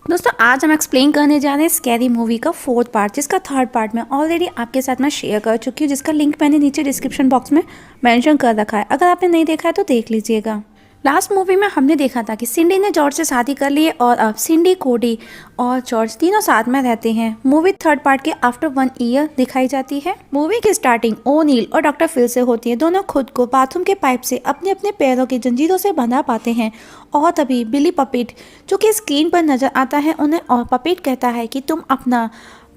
दोस्तों आज हम एक्सप्लेन करने जा रहे हैं स्कैरी मूवी का फोर्थ पार्ट, जिसका थर्ड पार्ट मैं ऑलरेडी आपके साथ में शेयर कर चुकी हूँ, जिसका लिंक मैंने नीचे डिस्क्रिप्शन बॉक्स में मेंशन कर रखा है। अगर आपने नहीं देखा है तो देख लीजिएगा। लास्ट मूवी में हमने देखा था कि सिंडी ने जॉर्ज से शादी कर ली है और अब सिंडी, कोडी और जॉर्ज तीनों साथ में रहते हैं। मूवी थर्ड पार्ट के आफ्टर 1 ईयर दिखाई जाती है। मूवी की स्टार्टिंग ओनील और डॉक्टर फिल से होती है। दोनों खुद को बाथरूम के पाइप से अपने अपने पैरों की जंजीरों से बंधा पाते हैं और तभी बिली पपेट जो कि स्क्रीन पर नजर आता है उन्हें, और पपेट कहता है कि तुम अपना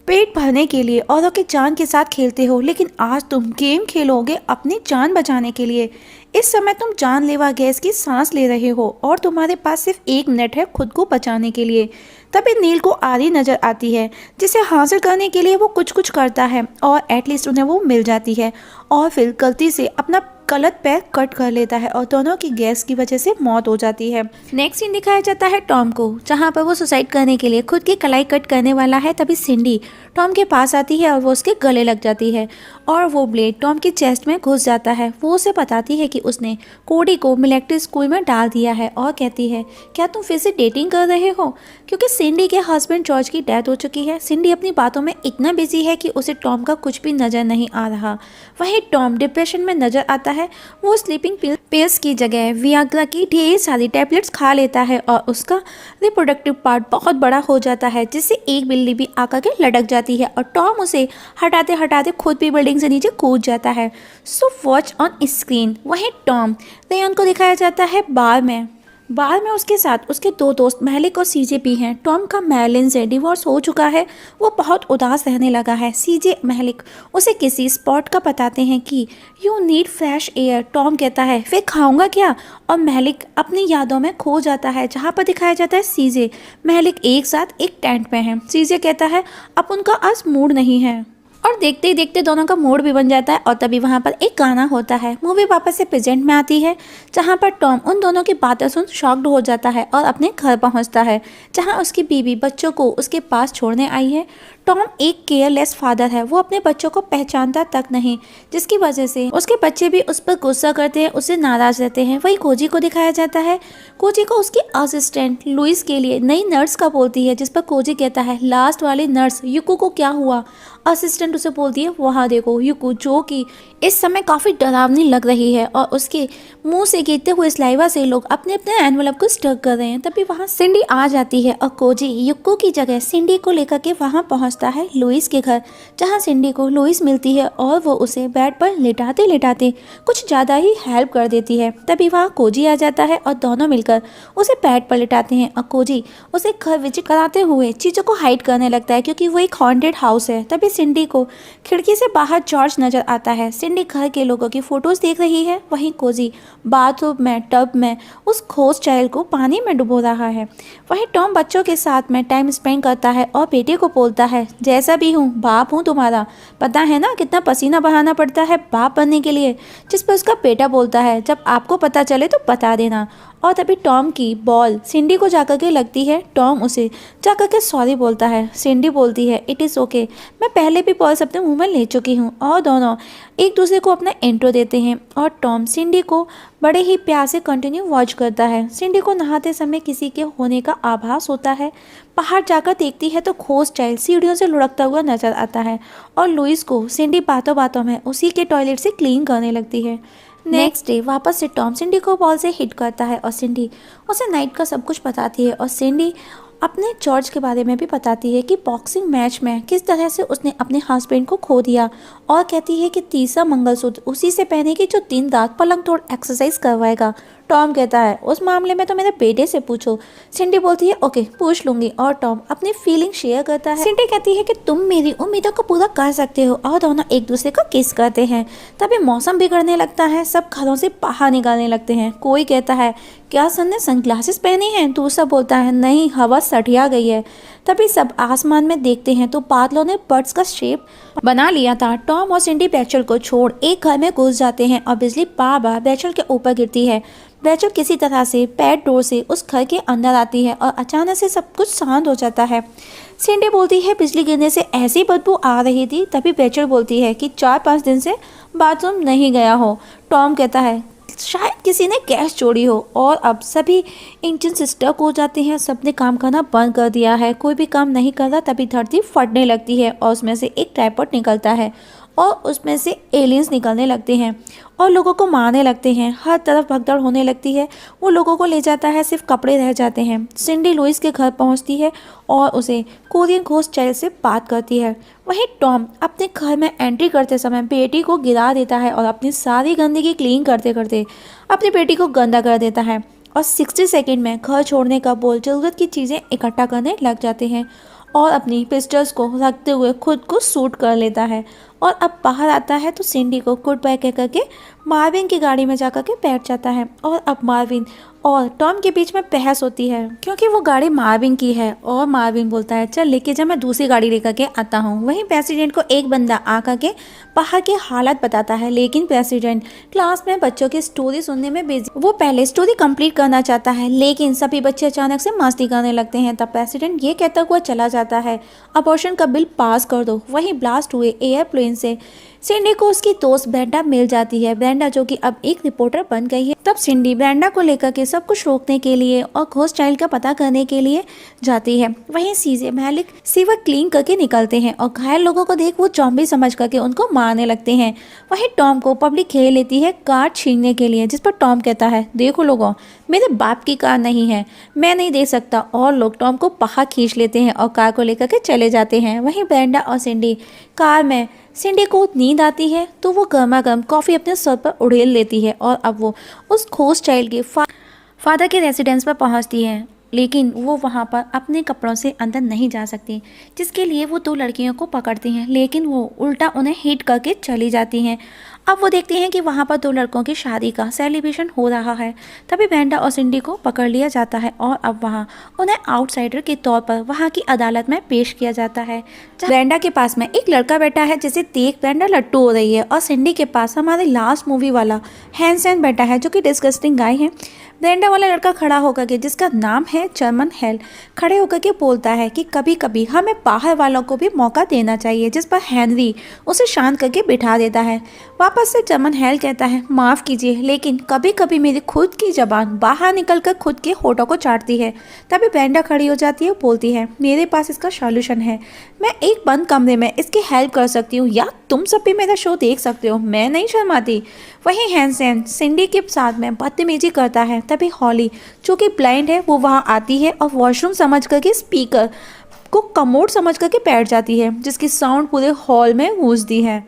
पेट भरने के लिए औरों की जान के साथ खेलते हो, लेकिन आज तुम गेम खेलोगे अपनी जान बचाने के लिए। इस समय तुम जानलेवा गैस की सांस ले रहे हो और तुम्हारे पास सिर्फ 1 मिनट है खुद को बचाने के लिए। तभी नील को आरी नजर आती है, जिसे हासिल करने के लिए वो कुछ कुछ करता है और एटलीस्ट उन्हें वो मिल जाती है, और फिर गलती से अपना गलत पैर कट कर लेता है और दोनों की गैस की वजह से मौत हो जाती है। नेक्स्ट सीन दिखाया जाता है टॉम को, जहाँ पर वो सुसाइड करने के लिए खुद की कलाई कट करने वाला है। तभी सिंडी टॉम के पास आती है और वो उसके गले लग जाती है और वो ब्लेड टॉम की चेस्ट में घुस जाता है। वो उसे बताती है कि उसने कोडी को मिलिट्री स्कूल में डाल दिया है और कहती है, क्या तुम फिर से डेटिंग कर रहे हो? क्योंकि सिंडी के हस्बैंड जॉर्ज की डेथ हो चुकी है। सिंडी अपनी बातों में इतना बिजी है कि उसे टॉम का कुछ भी नजर नहीं आ रहा। वहीं टॉम डिप्रेशन में नजर आता है। वो स्लीपिंग पिल्स की जगह वियाग्रा की ढेर सारी टैबलेट्स खा लेता है और उसका रिप्रोडक्टिव पार्ट बहुत बड़ा हो जाता है, जिससे एक बिल्ली भी आकर के लटक जाती है और टॉम उसे हटाते हटाते खुद भी बिल्डिंग से नीचे कूद जाता है। So watch on screen. वहीं टॉम रेयन को दिखाया जाता है बार में उसके साथ उसके 2 दोस्त महलिक और सीजे भी हैं। टॉम का मैरिलिन से डिवोर्स हो चुका है। वो बहुत उदास रहने लगा है। सीजे महलिक उसे किसी स्पॉट का बताते हैं कि you need fresh air. Tom कहता है फिर खाऊंगा क्या, और महलिक अपनी यादों में खो जाता है, जहाँ पर दिखाया जाता है सीजे महलिक एक साथ एक टेंट में है। सीजे कहता है अब उनका आज मूड नहीं है, और देखते ही देखते दोनों का मूड भी बन जाता है। और तभी वहाँ पर एक गाना होता है। मूवी वापस से प्रेजेंट में आती है, जहाँ पर टॉम उन दोनों की बातें सुन शॉक्ड हो जाता है और अपने घर पहुँचता है, जहाँ उसकी बीवी बच्चों को उसके पास छोड़ने आई है। टॉम एक केयरलेस फादर है। वो अपने बच्चों को पहचानता तक नहीं, जिसकी वजह से उसके बच्चे भी उस पर गुस्सा करते हैं, उससे नाराज रहते हैं। वही कोजी को दिखाया जाता है। कोजी को उसकी असिस्टेंट लुइस के लिए नई नर्स का बोलती है, जिस पर कोजी कहता है लास्ट वाली नर्स युको को क्या हुआ? असिस्टेंट उसे बोलती है वहाँ देखो युको, जो कि इस समय काफ़ी डरावनी लग रही है और उसके मुंह से गिरते हुए स्लाइवा से लोग अपने अपने एनवलप को स्टक कर रहे हैं। तभी वहाँ सिंडी आ जाती है और कोजी युको की जगह सिंडी को लेकर के वहाँ पहुँचता है लुइस के घर, जहाँ सिंडी को लुइस मिलती है और वो उसे बेड पर लेटाते लेटाते कुछ ज़्यादा ही हेल्प कर देती है। तभी वहाँ कोजी आ जाता है और दोनों मिलकर उसे बेड पर लेटाते हैं और कोजी उसे घर विजिट कराते हुए चीज़ों को हाइड करने लगता है, क्योंकि वो एक हॉन्टेड हाउस है। तभी सिंडी को खिड़की से बाहर जॉर्ज नजर आता है। सिंडी घर के लोगों की फोटोज देख रही है। वहीं कोजी बाथरूम में टब में उस खोज चाइल्ड को पानी में डुबो रहा है। वहीं टॉम बच्चों के साथ में टाइम स्पेंड करता है और बेटे को बोलता है जैसा भी हूँ बाप हूँ तुम्हारा, पता है ना कितना पसीना बहाना पड़ता है बाप बनने के लिए। जिस पर उसका बेटा बोलता है जब आपको पता चले तो बता देना। और तभी टॉम की बॉल सिंडी को जाकर के लगती है। टॉम उसे जाकर के सॉरी बोलता है। सिंडी बोलती है इट इज़ ओके, मैं पहले भी बॉल्स अपने मुंह में ले चुकी हूँ। और दोनों एक दूसरे को अपना इंट्रो देते हैं और टॉम सिंडी को बड़े ही प्यार से कंटिन्यू वॉच करता है। सिंडी को नहाते समय किसी के होने का आभास होता है। बाहर जाकर देखती है तो खोज चाइल्ड सीढ़ियों से लुढ़कता हुआ नजर आता है और लुइस को सिंडी बातों बातों में उसी के टॉयलेट से क्लीन करने लगती है। नेक्स्ट डे वापस से टॉम सिंडी को बॉल से हिट करता है और सिंडी उसे नाइट का सब कुछ बताती है और सिंडी अपने जॉर्ज के बारे में भी बताती है कि बॉक्सिंग मैच में किस तरह से उसने अपने हस्बैंड को खो दिया, और कहती है कि तीसरा मंगलसूत्र उसी से पहनेगी जो दिन रात पलंग तोड़ एक्सरसाइज करवाएगा। टॉम कहता है उस मामले में तो मेरे बेटे से पूछो। सिंडी बोलती है ओके पूछ लूंगी, और टॉम अपनी फीलिंग शेयर करता है। सिंडी कहती है कि तुम मेरी उम्मीदों को पूरा कर सकते हो, और दोनों एक दूसरे को किस करते हैं। तभी मौसम बिगड़ने लगता है। सब घरों से बाहर निकलने लगते हैं। कोई कहता है क्या सन ने सनग्लासेस पहने हैं? दूसरा बोलता है नहीं हवा सठिया गई है। तभी सब आसमान में देखते हैं तो बादलों ने बर्ड्स का शेप बना लिया था। टॉम और सिंडी बैचल को छोड़ एक घर में घुस जाते हैं और बिजली बार बार बैचल के ऊपर गिरती है। बैचल किसी तरह से पैड डोर से उस घर के अंदर आती है और अचानक से सब कुछ शांत हो जाता है। सिंडी बोलती है बिजली गिरने से ऐसी बदबू आ रही थी। तभी बैचल बोलती है कि 4-5 दिन से बाथरूम नहीं गया हो। टॉम कहता है शायद किसी ने गैस चोरी हो और अब सभी इंजन स्टक हो जाते हैं। सबने काम करना बंद कर दिया है, कोई भी काम नहीं कर रहा। तभी धरती फटने लगती है और उसमें से एक ट्राइपॉड निकलता है और उसमें से एलियंस निकलने लगते हैं और लोगों को मारने लगते हैं। हर तरफ भगदड़ होने लगती है। वो लोगों को ले जाता है, सिर्फ कपड़े रह जाते हैं। सिंडी लुइस के घर पहुंचती है और उसे कोरियन घोस्ट चाइल्ड से बात करती है। वहीं टॉम अपने घर में एंट्री करते समय बेटी को गिरा देता है और अपनी सारी गंदगी क्लीन करते करते अपनी बेटी को गंदा कर देता है और 60 सेकेंड में घर छोड़ने का बोल जरूरत की चीज़ें इकट्ठा करने लग जाते हैं और अपनी पिस्टल्स को रखते हुए खुद को शूट कर लेता है। और अब बाहर आता है तो सिंडी को गुड बाय कह करके मार्विन की गाड़ी में जाकर के बैठ जाता है और अब मार्विन और टॉम के बीच में बहस होती है क्योंकि वो गाड़ी मार्विन की है और मार्विन बोलता है चल लेके जा, मैं दूसरी गाड़ी लेकर के आता हूँ। वहीं प्रेसिडेंट को एक बंदा आकर के बाहर के हालात बताता है, लेकिन प्रेसिडेंट क्लास में बच्चों की स्टोरी सुनने में बिजी। वो पहले स्टोरी कंप्लीट करना चाहता है लेकिन सभी बच्चे अचानक से मस्ती करने लगते हैं। तब प्रेसिडेंट ये कहता हुआ चला जाता है अबॉर्शन का बिल पास कर दो। वहीं ब्लास्ट हुए एयरप्लेन से सिंडी को उसकी दोस्त ब्रेंडा मिल जाती है। ब्रेंडा जो कि अब एक रिपोर्टर बन गई है। तब सिंडी ब्रेंडा को लेकर के सब कुछ रोकने के लिए और घोस्ट चाइल्ड का पता करने के लिए जाती है। वहीं सीजे मालिक सीवर क्लीन करके निकलते हैं और घायल लोगों को देख वो जॉम्बी समझ करके उनको मारने लगते हैं। वहीं टॉम को पब्लिक घेर लेती है कार छीनने के लिए, जिस पर टॉम कहता है देखो लोगों, मेरे बाप की कार नहीं है, मैं नहीं दे सकता। और लोग टॉम को बाहर खींच लेते हैं और कार को लेकर के चले जाते हैं। वहीं ब्रेंडा और सिंडी कार में, सिंडी को नींद आती है तो वो गर्मा गर्म कॉफ़ी अपने सर पर उड़ेल लेती है और अब वो उस घोस्ट चाइल्ड के फादर के रेसिडेंस पर पहुंचती है, लेकिन वो वहाँ पर अपने कपड़ों से अंदर नहीं जा सकती, जिसके लिए वो दो लड़कियों को पकड़ती हैं, लेकिन वो उल्टा उन्हें हिट करके चली जाती हैं। अब वो देखते हैं कि वहाँ पर दो लड़कों की शादी का सेलिब्रेशन हो रहा है। तभी ब्रेंडा और सिंडी को पकड़ लिया जाता है और अब वहाँ उन्हें आउटसाइडर के तौर पर वहाँ की अदालत में पेश किया जाता है। ब्रेंडा के पास में एक लड़का बैठा है जिसे देख ब्रेंडा लट्टू हो रही है और सिंडी के पास हमारे लास्ट मूवी वाला हैंसन बैठा है जो कि डिस्गस्टिंग गाय है। ब्रेंडा वाला लड़का खड़ा होकर के, जिसका नाम है जर्मन हेल, खड़े होकर के बोलता है कि कभी कभी हमें बाहर वालों को भी मौका देना चाहिए, जिस पर हेनरी उसे शांत करके बिठा देता है। वापस से जर्मन हेल कहता है माफ़ कीजिए, लेकिन कभी कभी मेरी खुद की जबान बाहर निकलकर खुद के होठों को चाटती है। तभी ब्रेंडा खड़ी हो जाती है, बोलती है मेरे पास इसका सॉल्यूशन है, मैं एक बंद कमरे में इसकी हेल्प कर सकती हूँ, या तुम सब भी मेरा शो देख सकते हो, मैं नहीं शर्माती। वहीं हैंसन सिंडी के साथ में बदतमीजी करता है। तभी हॉली जो कि ब्लाइंड है वो वहाँ आती है और वॉशरूम समझ करके स्पीकर को कमोड समझ करके बैठ जाती है, जिसकी साउंड पूरे हॉल में गूंजती है।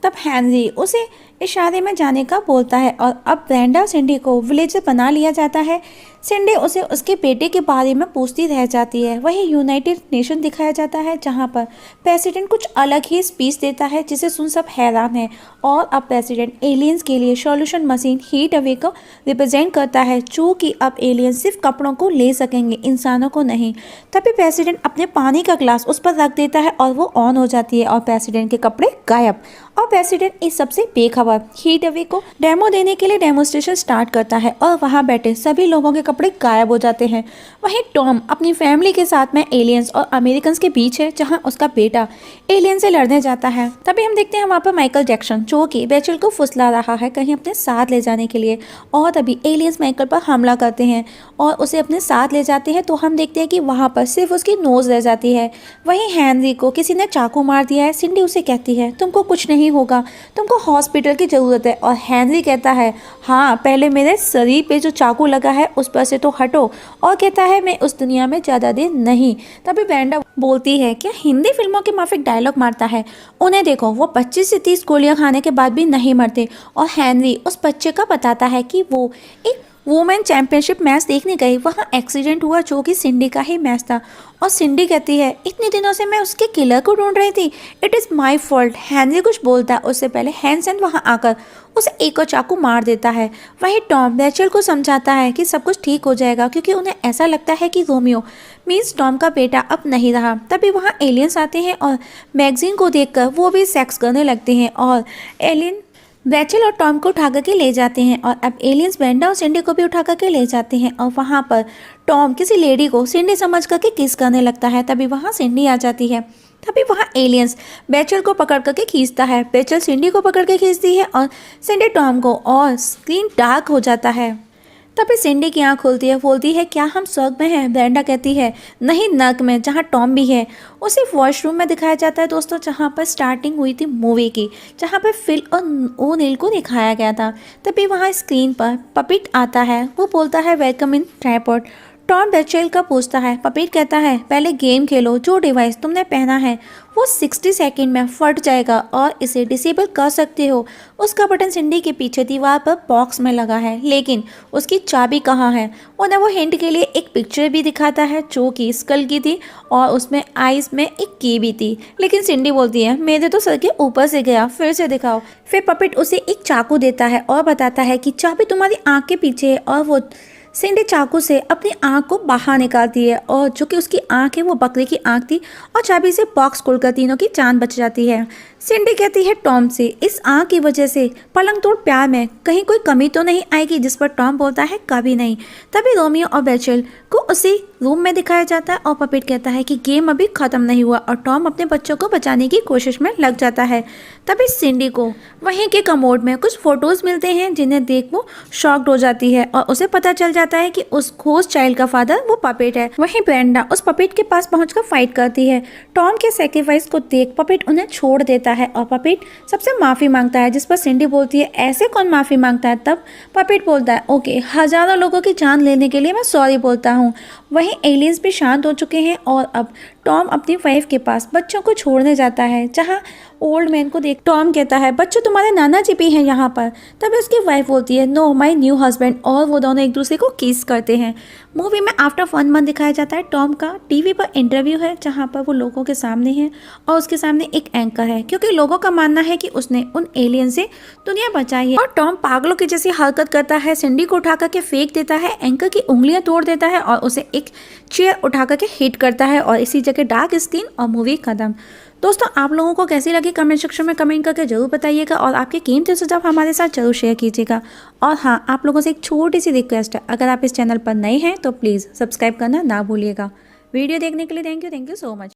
तब हेनरी उसे इशारे में जाने का बोलता है और अब ब्रेंडा और सिंडी को विलेजर बना लिया जाता है। सिंडी उसे उसके बेटे के बारे में पूछती रह जाती है। वही यूनाइटेड नेशन दिखाया जाता है जहां पर प्रेसिडेंट कुछ अलग ही स्पीच देता है, जिसे सुन सब हैरान है। और अब प्रेसिडेंट एलियंस के लिए सॉल्यूशन मशीन हीट अवे को रिप्रेजेंट करता है, जो कि अब एलियंस सिर्फ कपड़ों को ले सकेंगे, इंसानों को नहीं। तभी प्रेसिडेंट अपने पानी का ग्लास उस पर रख देता है और वो ऑन हो जाती है और प्रेसिडेंट के कपड़े गायब। और प्रेसिडेंट इस सबसे बेखबर हीट अवे को डेमो देने के लिए डेमोस्ट्रेशन स्टार्ट करता है और वहां बैठे सभी लोगों के कपड़े गायब हो जाते हैं। वहीं टॉम अपनी फैमिली के साथ में एलियंस और अमेरिकन्स के बीच है, जहां उसका बेटा एलियन से लड़ने जाता है। तभी हम देखते हैं वहां पर माइकल जैक्सन, जो कि रेचल को फुसला रहा है कहीं अपने साथ ले जाने के लिए, और तभी एलियंस माइकल पर हमला करते हैं और उसे अपने साथ ले जाते हैं। तो हम देखते हैं कि वहां पर सिर्फ उसकी नोज रह जाती है। वहीं हेनरी को किसी ने चाकू मार दिया है। सिंडी उसे कहती है तुमको कुछ नहीं होगा, तुमको हॉस्पिटल की जरूरत है। और हेनरी कहता है हाँ, पहले मेरे शरीर पे जो चाकू लगा है उस पर से तो हटो, और कहता है मैं उस दुनिया में ज़्यादा देर नहीं। तभी ब्रेंडा बोलती है क्या हिंदी फिल्मों के माफिक डायलॉग मारता है, उन्हें देखो वो 25 से 30 गोलियां खाने के बाद भी नहीं मरते। और हेनरी उस बच्चे का बताता है कि वो एक वुमेन चैंपियनशिप मैच देखने गई, वहाँ एक्सीडेंट हुआ जो कि सिंडी का ही मैच था। और सिंडी कहती है इतने दिनों से मैं उसके किलर को ढूंढ रही थी, it is my fault. Henry कुछ बोलता है उससे पहले हैंसन वहाँ आकर उसे एक और चाकू मार देता है। वहीं टॉम रेचल को समझाता है कि सब कुछ ठीक हो जाएगा, क्योंकि उन्हें ऐसा लगता है कि रोमियो मीन्स टॉम का बेटा अब नहीं रहा। तभी वहाँ एलियंस आते हैं और मैगजीन को देखकर वो भी सेक्स करने लगते हैं और एलियन रेचल और टॉम को उठा करके ले जाते हैं। और अब एलियंस ब्रेंडा और सिंडी को भी उठा करके ले जाते हैं और वहाँ पर टॉम किसी लेडी को सिंडी समझ करके किस करने लगता है। तभी वहाँ सिंडी आ जाती है। तभी वहाँ एलियंस बेचल को पकड़ करके खींचता है। बेचल सिंडी को पकड़ के खींचती है और सिंडी टॉम को, और स्क्रीन डार्क हो जाता है। तभी सिंडी की आँख खुलती है, बोलती है क्या हम स्वर्ग में हैं? ब्रेंडा कहती है नहीं, नर्क में, जहाँ टॉम भी है। उसे वॉशरूम में दिखाया जाता है दोस्तों, जहाँ पर स्टार्टिंग हुई थी मूवी की, जहाँ पर फिल और ओनिल को दिखाया गया था। तभी वहाँ स्क्रीन पर पपिट आता है। वो बोलता है वेलकम इन ट्राइपॉड। टॉम बेचेल का पूछता है। पपीट कहता है पहले गेम खेलो, जो डिवाइस तुमने पहना है वो 60 सेकंड में फट जाएगा और इसे डिसेबल कर सकते हो। उसका बटन सिंडी के पीछे दीवार पर बॉक्स में लगा है, लेकिन उसकी चाबी कहाँ है? उन्हें वो हिंट के लिए एक पिक्चर भी दिखाता है जो कि स्कल की थी और उसमें आइस में एक की भी थी। लेकिन सिंडी बोलती है मेरे तो सर के ऊपर से गया, फिर से दिखाओ। फिर पपिट उसे एक चाकू देता है और बताता है कि चाबी तुम्हारी आँख के पीछे है, और वो सिंडी चाकू से अपनी आँख को बाहर निकालती है, और जो कि उसकी आँख है वो बकरी की आँख थी, और चाबी से बॉक्स खोलकर तीनों की जान बच जाती है। सिंडी कहती है टॉम से इस आँख की वजह से पलंग तोड़ प्यार में कहीं कोई कमी तो नहीं आएगी, जिस पर टॉम बोलता है कभी नहीं। तभी रोमियो और बेचल को उसी रूम में दिखाया जाता है और पपिट कहता है कि गेम अभी खत्म नहीं हुआ, और टॉम अपने बच्चों को बचाने की कोशिश में लग जाता है। तभी सिंडी को वहीं के कमोड में कुछ फोटोज मिलते हैं जिन्हें देख वो शॉक्ड हो जाती है, और उसे पता चल जाता है कि उस खोज चाइल्ड का फादर वो पपिट है। वहीं ब्रेंडा उस पपिट के पास पहुंचकर फाइट करती है। टॉम के सेक्रीफाइस को देख पपिट उन्हें छोड़ देता है और पपिट सबसे माफी मांगता है, जिस पर सिंडी बोलती है ऐसे कौन माफी मांगता है? तब पपिट बोलता है ओके, हजारों लोगों की जान लेने के लिए मैं सॉरी बोलता हूँ। वहीं एलियंस भी शांत हो चुके हैं और अब टॉम अपनी वाइफ के पास बच्चों को छोड़ने जाता है, जहाँ ओल्ड मैन को देख टॉम कहता है बच्चों तुम्हारे नाना जी भी हैं यहाँ पर। तभी उसकी वाइफ बोलती है नो माय न्यू हस्बैंड, और वो दोनों एक दूसरे को किस करते हैं। मूवी में आफ्टर 1 मंथ दिखाया जाता है टॉम का टीवी पर इंटरव्यू है, जहाँ पर वो लोगों के सामने है और उसके सामने एक एंकर है, क्योंकि लोगों का मानना है कि उसने उन एलियन से दुनिया बचाई है। और टॉम पागलों की जैसी हरकत करता है, सिंडी को उठा करके फेंक देता है, एंकर की उंगलियां तोड़ देता है और उसे एक चेयर उठा करके हिट करता है, और इसी जगह डार्क स्क्रीन और मूवी खत्म। दोस्तों आप लोगों को कैसी लगी कमेंट सेक्शन में कमेंट करके जरूर बताइएगा, और आपके कीमती सुझाव हमारे साथ जरूर शेयर कीजिएगा। और हाँ, आप लोगों से एक छोटी सी रिक्वेस्ट है, अगर आप इस चैनल पर नए हैं तो प्लीज़ सब्सक्राइब करना ना भूलिएगा। वीडियो देखने के लिए थैंक यू सो मच।